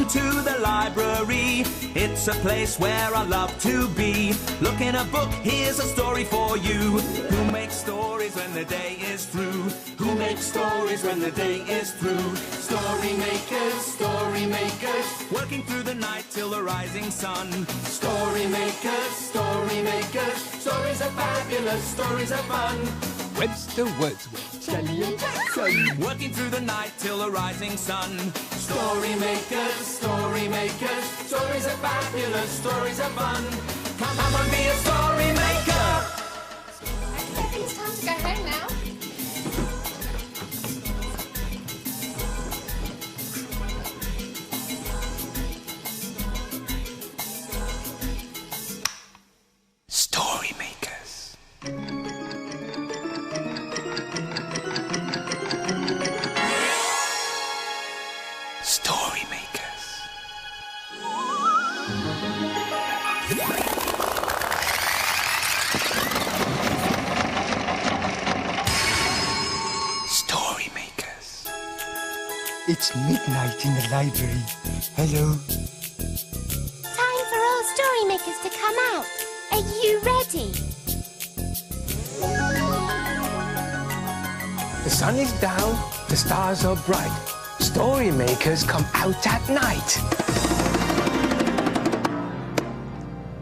Welcome to the library. It's a place where I love to be. Look in a book, here's a story for you. Who makes stories when the day is through? Who makes stories when the day is through? Story makers, working through the night till the rising sun. Story makers, stories are fabulous, stories are fun. Webster Wordsworth. Jelly and Jackson. Working through the night till the rising sun. Story makers, stories are fabulous, stories are fun. Come on, be a story maker. I think it's time to go home now. Story makers. Story makers. Story makers. It's midnight in the library. Hello. Time for all story makers to come out. Are you ready? The sun is down, the stars are bright. Story makers come out at night.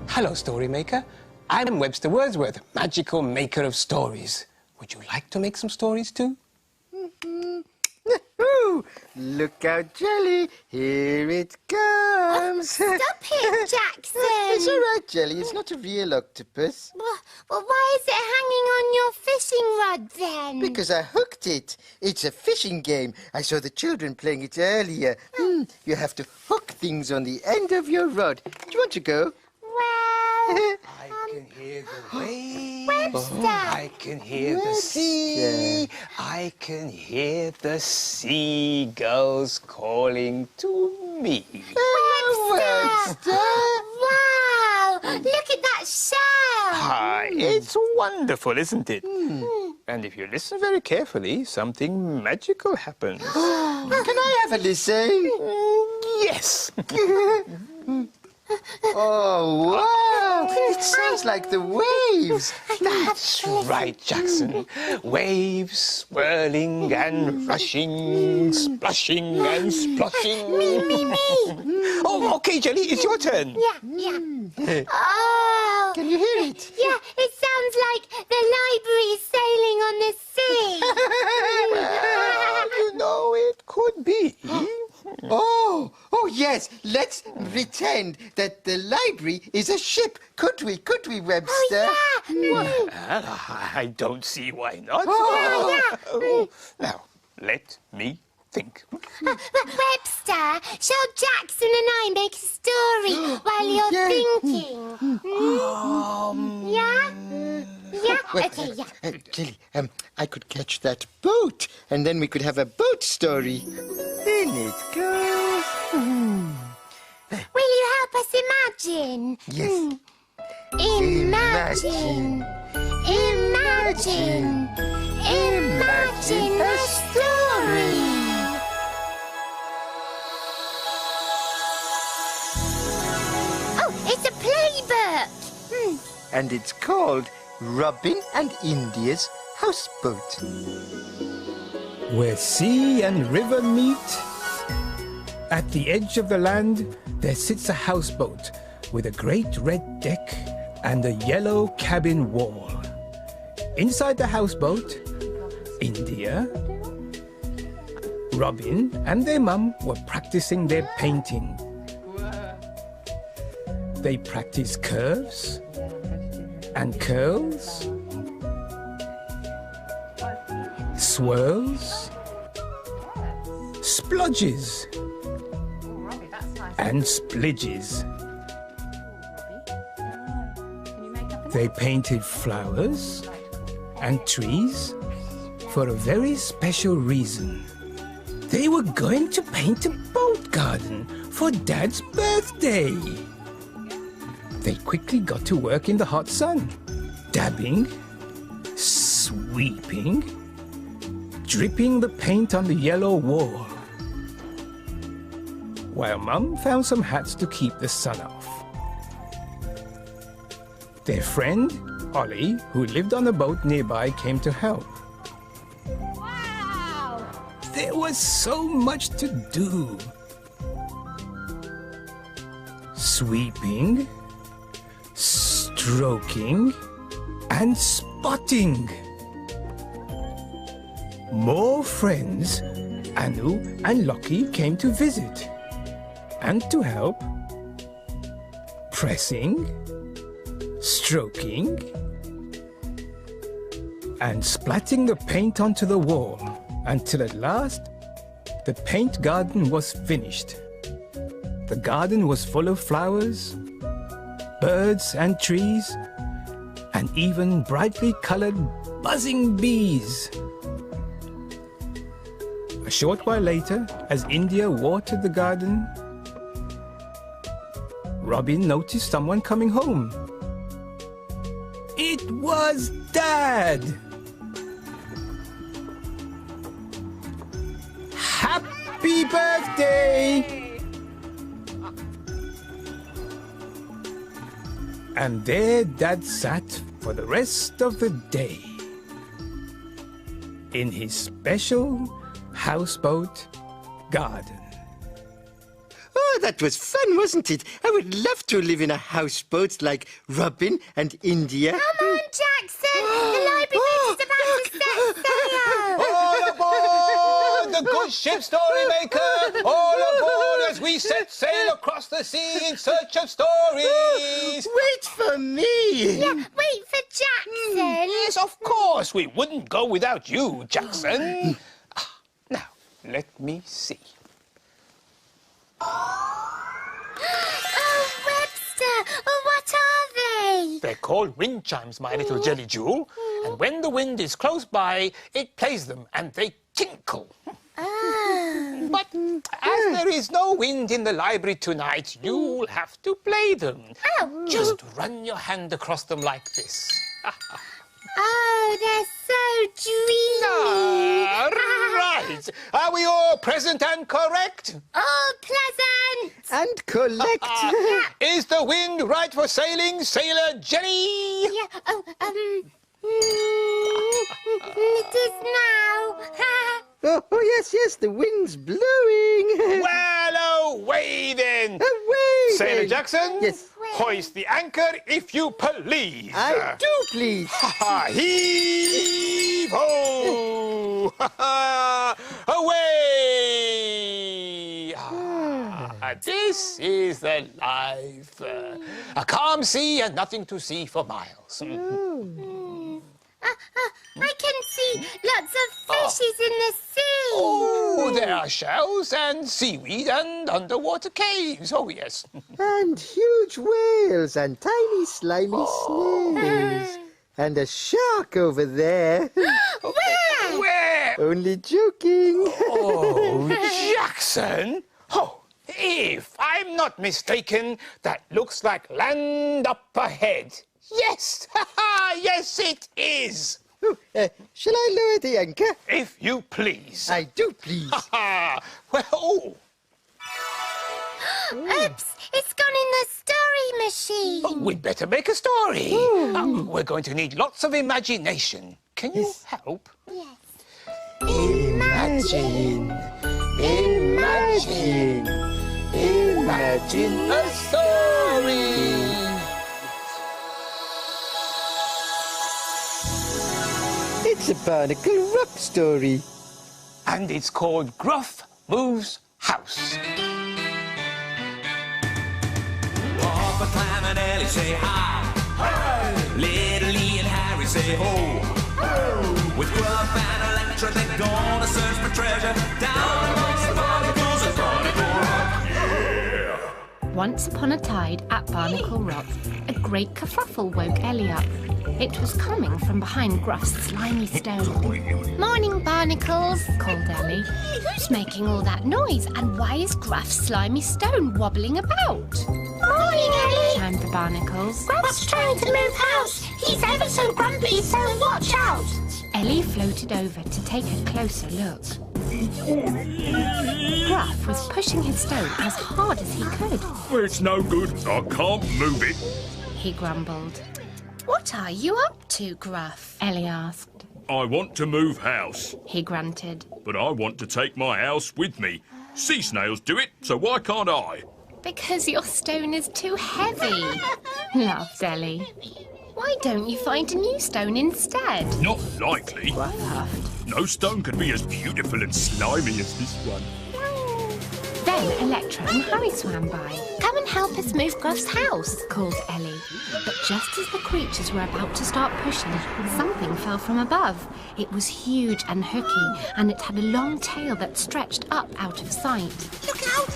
Hello, story maker. I'm Webster Wordsworth, magical maker of stories. Would you like to make some stories too? Look out, Jelly. Here it comes. Stop it, Jackson! It's all right, Jelly. It's not a real octopus. Well, why is it hanging on your fishing rod then? Because I hooked it. It's a fishing game. I saw the children playing it earlier. You have to hook things on the end of your rod. Do you want to go? Well... I can hear the waves. Webster! I can hear the sea. I can hear the seagulls calling to me. Webster! Wow! Look at that shell! Hi, it's wonderful, isn't it? And if you listen very carefully, something magical happens. Can I have a listen? Yes. Oh, wow! It sounds like the waves. That's right, Jackson. Waves swirling and rushing, splashing and splashing. Me! Oh, okay, Jelly, it's your turn. Yeah. Oh! Can you hear it? Yeah, it sounds like the library is sailing on the sea. Well, you know, it could be. Oh, yes. Let's pretend that the library is a ship. Could we, Webster? Oh, yeah. Well, I don't see why not. Now, let me think. Webster, shall Jackson and I make a story while you're thinking? Yeah? Yeah? Well, Okay, yeah. Jelly, I could catch that boat, and then we could have a boat story. In it goes. Will you help us imagine? Yes. Imagine a story. Oh, it's a playbook. And it's called Robin and India's Houseboat. Where sea and river meet, at the edge of the land, there sits a houseboat with a great red deck and a yellow cabin wall. Inside the houseboat, India, Robin and their mum were practicing their painting. They practiced curves and curls, swirls, splodges, and splidges. They painted flowers and trees for a very special reason. They were going to paint a boat garden for Dad's birthday. They quickly got to work in the hot sun, dabbing, sweeping, dripping the paint on the yellow wall. while Mum found some hats to keep the sun off. Their friend, Ollie, who lived on a boat nearby, came to help. Wow! There was so much to do. Sweeping, stroking, and spotting. More friends, Anu and Lockie, came to visit and to help. Pressing, stroking, and splatting the paint onto the wall until at last the paint garden was finished. The garden was full of flowers, birds and trees, and even brightly colored buzzing bees. A short while later, as India watered the garden, Robin noticed someone coming home. It was Dad! Happy birthday! And there Dad sat for the rest of the day in his special houseboat garden. Oh, that was fun, wasn't it? I would love to live in a houseboat like Robin and India. Come on, Jackson! The library boat is about to set sail! All aboard the good ship Storymaker! All aboard as we set sail across the sea in search of stories! Wait for me! Yeah, wait for Jackson! Yes, of course. We wouldn't go without you, Jackson. Now, let me see. Oh, Webster! What are they? They're called wind chimes, my little jelly jewel. And when the wind is close by, it plays them and they tinkle. Oh. But as there is no wind in the library tonight, you'll have to play them. Oh. Just run your hand across them like this. Oh, they're so dreamy. Right. Are we all present and correct? Oh, pleasant. And collect. Is the wind right for sailing, Sailor Jenny? Yeah, it is now. Oh, yes, the wind's blowing. Well, away then. Away! Sailor then. Jackson? Yes. Hoist the anchor if you please. I do, please. Heave ho! Away! This is the life. A calm sea and nothing to see for miles. I can see lots of fishes in the sea. Oh, there are shells and seaweed and underwater caves. Oh, yes. And huge whales and tiny slimy snails. And a shark over there. Where? Where? Only joking. Oh, Jackson. Oh, if I'm not mistaken, that looks like land up ahead. Yes, yes, it is. Oh, shall I lower the anchor? If you please. I do, please. Well, oh. Oops, it's gone in the story machine. Oh, we'd better make a story. We're going to need lots of imagination. Can you help? Yes. Imagine, imagine, imagine A story. It's a Barnacle Rock story. And it's called Gruff Moves House. Papa, Clam, and Ellie say hi. Hey! Little Lee and Harry say ho. Ho! With Gruff and Electra, they're gonna search for treasure down amongst the barnacles of Barnacle Rock. Yeah! Once upon a tide at Barnacle Rock, a great kerfuffle woke Ellie up. It was coming from behind Gruff's slimy stone. Morning, barnacles. Called Ellie. Who's making all that noise, and why is Gruff's slimy stone wobbling about? Morning, Ellie. Chimed the barnacles. Gruff's trying to move house. He's ever so grumpy, so watch out. Ellie floated over to take a closer look. Gruff was pushing his stone as hard as he could. It's no good. I can't move it. He grumbled. What are you up to, Gruff? Ellie asked. I want to move house, He grunted. but I want to take my house with me. Sea snails do it, so why can't I? Because your stone is too heavy, laughed Ellie. Why don't you find a new stone instead? Not likely. Gruff huffed. No stone can be as beautiful and slimy as this one. Then Electra and Harry swam by. Come and help us move Gruff's house. Called Ellie. But just as the creatures were about to start pushing, something fell from above. It was huge and hooky, and it had a long tail that stretched up out of sight. Look out,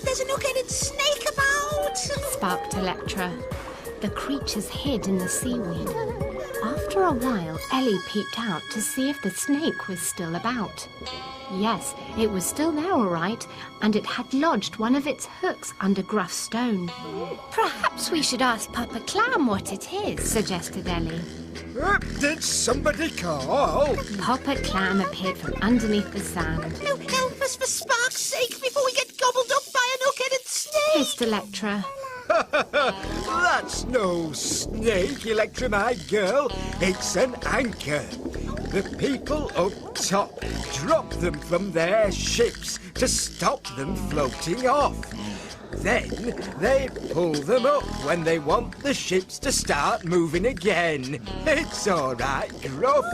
there's an hook-headed snake about! Sparked Electra. The creatures hid in the seaweed. After a while, Ellie peeped out to see if the snake was still about. Yes, it was still there all right, and it had lodged one of its hooks under Gruff's stone. Perhaps we should ask Papa Clam what it is, Suggested Ellie. Did somebody call? Papa Clam appeared from underneath the sand. No, help us for spark's sake before we get gobbled up by an hook-headed snake! Hissed Electra. That's no snake, Electra, my girl. It's an anchor. The people up top drop them from their ships to stop them floating off. Then they pull them up when they want the ships to start moving again. It's all right, Gruff.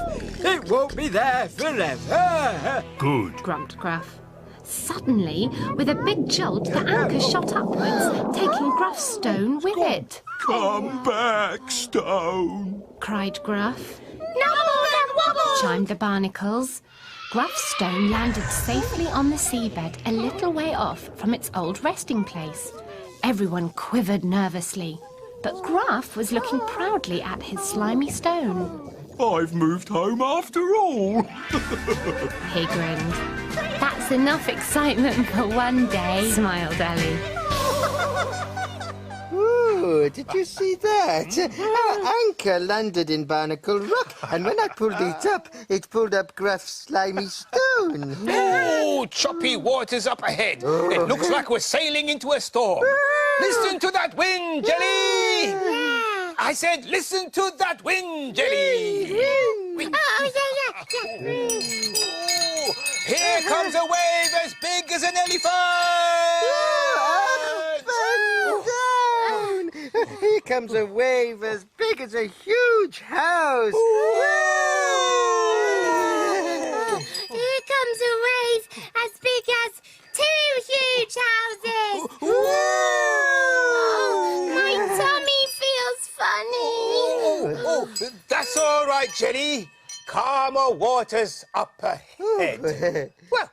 It won't be there forever. Good. Grumped Gruff. Suddenly, with a big jolt, the anchor shot upwards, taking Gruff's stone with it. Come back, stone. Cried Gruff. No more than wobble! Chimed the barnacles. Gruff's stone landed safely on the seabed a little way off from its old resting place. Everyone quivered nervously, but Gruff was looking proudly at his slimy stone. I've moved home after all. He grinned. That's enough excitement for one day, smiled Ellie. Ooh, did you see that? Our anchor landed in Barnacle Rock, and when I pulled it up, it pulled up Gruff's slimy stone. Oh, choppy waters up ahead. It looks like we're sailing into a storm. Listen to that wind, Jelly! I said, listen to that wind, Jelly! Wind. Oh, yeah. Oh, here comes a wave as big as an elephant! Down! Here comes a wave as big as a huge house. Here comes a wave as big as 2 huge houses. My tummy feels funny. Oh, that's all right, Jelly. Calmer waters up ahead. Well,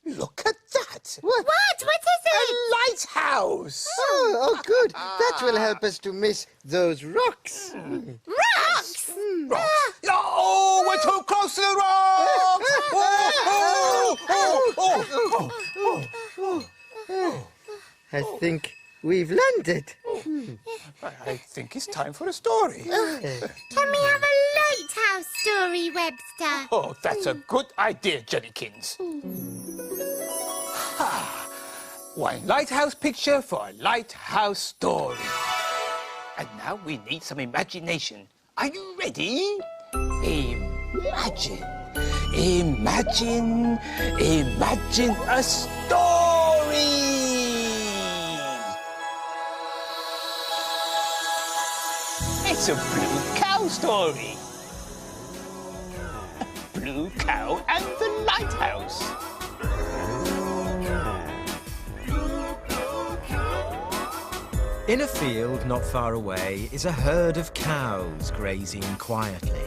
look at that. What? What is it? A lighthouse. Oh, good. That will help us to miss those rocks. Rocks! Rocks. Oh, we're too close to the rocks. I think we've landed. I think it's time for a story. Can we have a lighthouse story, Webster? Oh, that's a good idea, Jellykins. One lighthouse picture for a lighthouse story. And now we need some imagination. Are you ready? Imagine a story. It's a blue cow story. A blue cow and the lighthouse. In a field not far away is a herd of cows grazing quietly.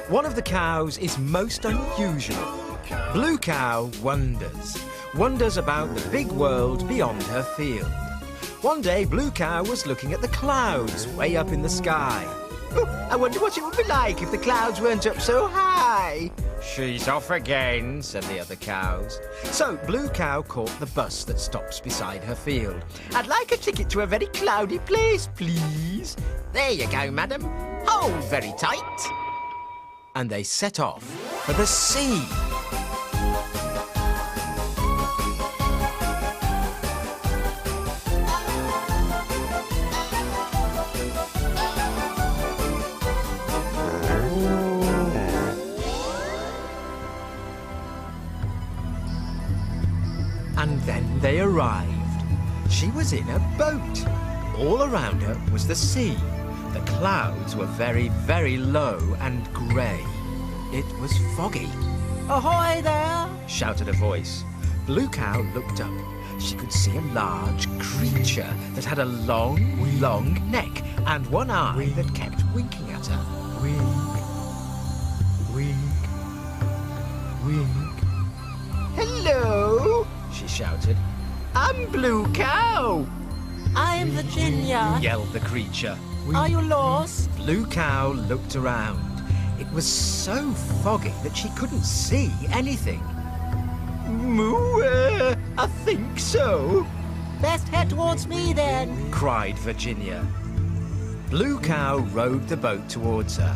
One of the cows is most unusual. Blue Cow wonders about the big world beyond her field. One day, Blue Cow was looking at the clouds way up in the sky. I wonder what it would be like if the clouds weren't up so high. She's off again, said the other cows. So Blue Cow caught the bus that stops beside her field. I'd like a ticket to a very cloudy place, please. There you go, madam. Hold very tight. And they set off for the sea. Then they arrived. She was in a boat. All around her was the sea. The clouds were very, very low and grey. It was foggy. Ahoy there! Shouted a voice. Blue Cow looked up. She could see a large creature that had a long, long neck and one eye that kept winking at her. Wink, wink, wink. Hello, She shouted. I'm Blue Cow. I'm Virginia. Yelled the creature. Are you lost? Blue Cow looked around. It was so foggy that she couldn't see anything. Moo, I think so. Best head towards me then. Cried Virginia. Blue Cow rowed the boat towards her.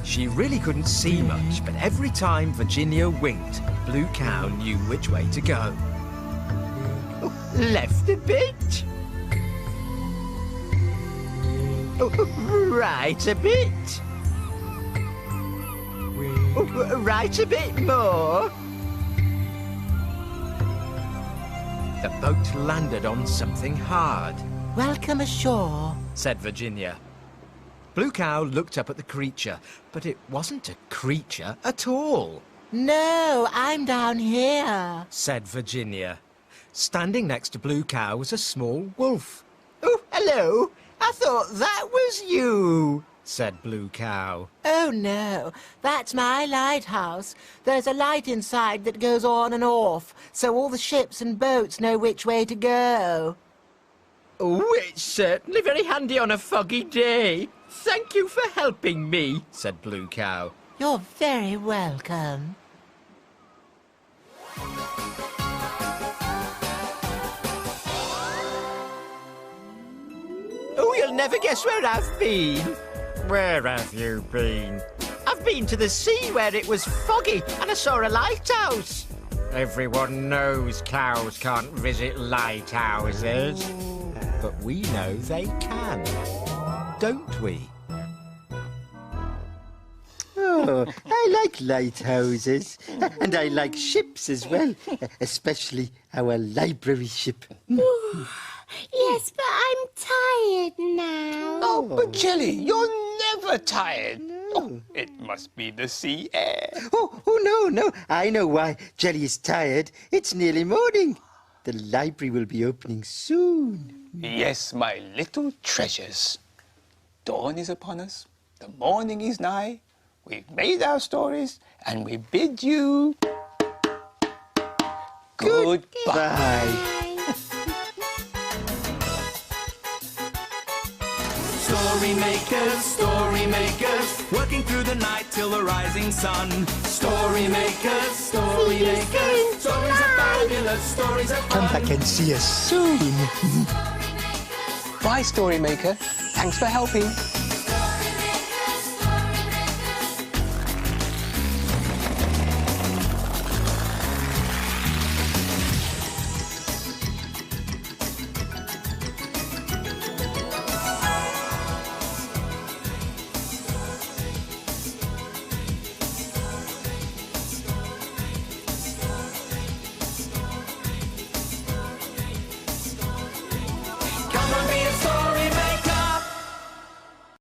She really couldn't see much, but every time Virginia winked, Blue Cow knew which way to go. Left a bit. Right a bit. Right a bit more. The boat landed on something hard, Welcome ashore. said Virginia. Blue Cow looked up at the creature, but it wasn't a creature at all, No, I'm down here. said Virginia. Standing next to Blue Cow was a small wolf, Oh, hello. I thought that was you. said Blue Cow. Oh no, that's my lighthouse. There's a light inside that goes on and off, so all the ships and boats know which way to go. Oh, it's certainly very handy on a foggy day. Thank you for helping me. Said Blue Cow. You're very welcome. Oh, you'll never guess where I've been. Where have you been? I've been to the sea where it was foggy and I saw a lighthouse. Everyone knows cows can't visit lighthouses. But we know they can, don't we? Oh, I like lighthouses. And I like ships as well. Especially our library ship. Yes, but I'm tired now. Oh, but Jelly, you're never tired. Oh, it must be the sea air. Oh, no. I know why Jelly is tired. It's nearly morning. The library will be opening soon. Yes, my little treasures. Dawn is upon us. The morning is nigh. We've made our stories, and we bid you goodbye. Bye. Story makers, working through the night till the rising sun. Story makers, stories are fabulous, stories are Come fun. back and see us soon. Bye, Story Maker. Thanks for helping.